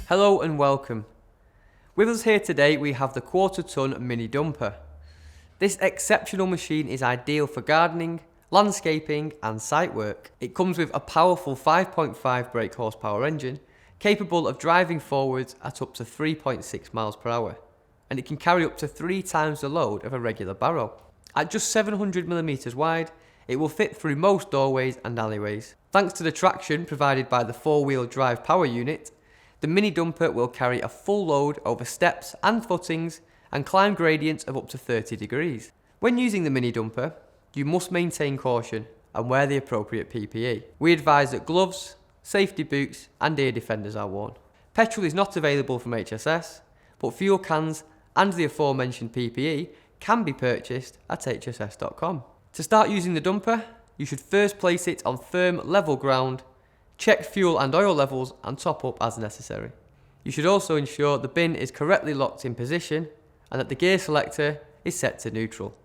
Hello and welcome. With us here today we have the 1/4 tonne mini dumper. This exceptional machine is ideal for gardening, landscaping and site work. It comes with a powerful 5.5 brake horsepower engine capable of driving forwards at up to 3.6 miles per hour, and it can carry up to 3 times the load of a regular barrow. At just 700mm wide, it will fit through most doorways and alleyways. Thanks to the traction provided by the 4-wheel drive power unit, the mini dumper will carry a full load over steps and footings and climb gradients of up to 30 degrees. When using the mini dumper, you must maintain caution and wear the appropriate PPE. We advise that gloves, safety boots and ear defenders are worn. Petrol is not available from HSS, but fuel cans and the aforementioned PPE can be purchased at hss.com. To start using the dumper, you should first place it on firm level ground, check fuel and oil levels and top up as necessary. You should also ensure the bin is correctly locked in position and that the gear selector is set to neutral.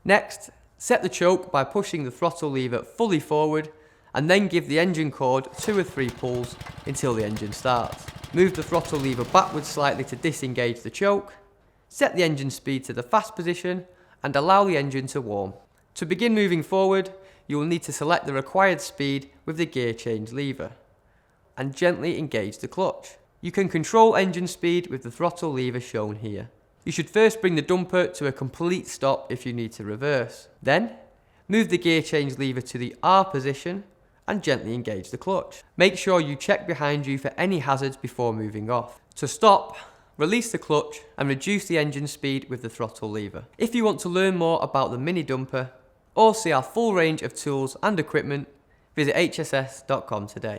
Next, set the choke by pushing the throttle lever fully forward and then give the engine cord 2 or 3 pulls until the engine starts. Move the throttle lever backwards slightly to disengage the choke, set the engine speed to the fast position and allow the engine to warm. To begin moving forward, you will need to select the required speed with the gear change lever and gently engage the clutch. You can control engine speed with the throttle lever shown here. You should first bring the dumper to a complete stop if you need to reverse. Then, move the gear change lever to the R position and gently engage the clutch. Make sure you check behind you for any hazards before moving off. To stop, release the clutch and reduce the engine speed with the throttle lever. If you want to learn more about the mini dumper or see our full range of tools and equipment, visit hss.com today.